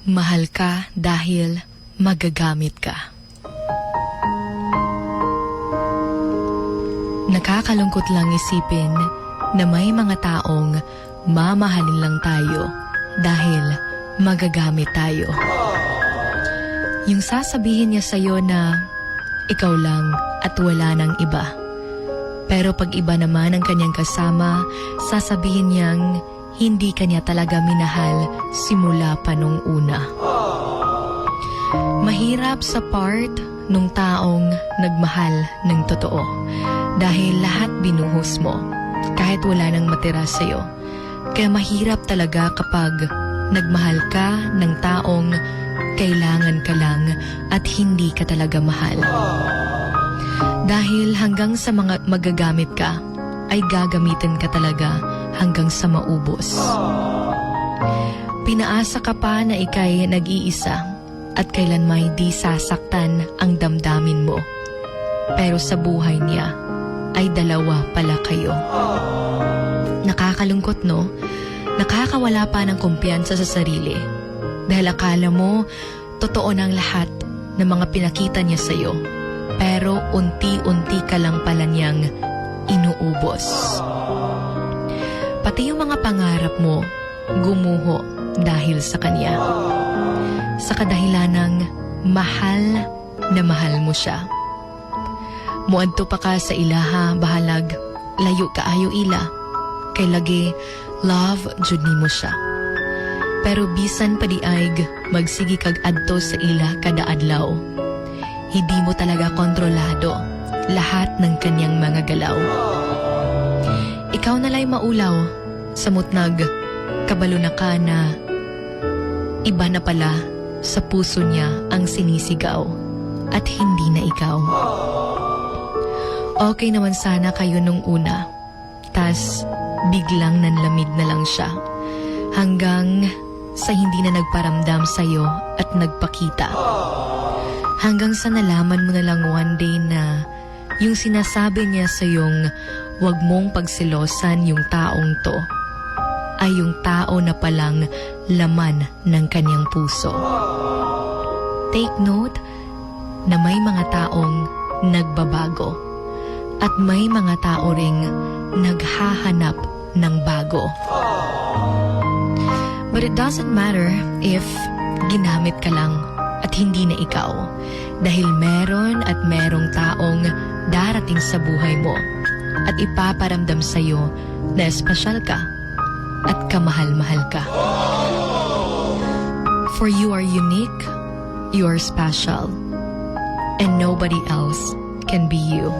Mahal ka dahil magagamit ka. Nakakalungkot lang isipin na may mga taong mamahalin lang tayo dahil magagamit tayo. Yung sasabihin niya sa'yo na ikaw lang at wala nang iba. Pero pag iba naman ang kanyang kasama, sasabihin niyang hindi kanya talaga minahal simula pa nung una. Mahirap sa part nung taong nagmahal ng totoo dahil lahat binuhos mo kahit wala nang matira sa'yo. Kaya mahirap talaga kapag nagmahal ka ng taong kailangan ka lang at hindi ka talaga mahal. Dahil hanggang sa mga magagamit ka, ay gagamitin ka talaga hanggang sa maubos. Pinaasa ka pa na ika'y nag-iisa at kailanmay di sasaktan ang damdamin mo. Pero sa buhay niya, ay dalawa pala kayo. Nakakalungkot, no? Nakakawala pa ng kumpiyansa sa sarili. Dahil akala mo, totoo ng lahat ng mga pinakita niya sa'yo. Pero unti-unti ka lang pala niyang inuubos. Pati yung mga pangarap mo, gumuho dahil sa kanya. Sa kadahilanang mahal na mahal mo siya. Muadto pa ka sa ilaha, bahalag, layo ka ayo ila. Kay lagi, love jud nimo siya. Pero bisan pa diayg, magsigi kag adto sa ila kada adlaw. Hindi mo talaga kontrolado lahat ng kanyang mga galaw. Ikaw nalay maulaw, samot nag kabalo na ka na iba na pala sa puso niya ang sinisigaw at hindi na ikaw. Okay naman sana kayo nung una, tas biglang nanlamig na lang siya hanggang sa hindi na nagparamdam sa'yo at nagpakita. Hanggang sa nalaman mo na lang one day na yung sinasabi niya sa yung wag mong pagsilosan yung taong to ay yung tao na palang laman ng kanyang puso. Take note na may mga taong nagbabago at may mga tao ring naghahanap ng bago. But it doesn't matter if ginamit ka lang at hindi na ikaw, dahil meron at merong taong darating sa buhay mo at ipaparamdam sa'yo na espesyal ka at kamahal-mahal ka. For you are unique, you are special, and nobody else can be you.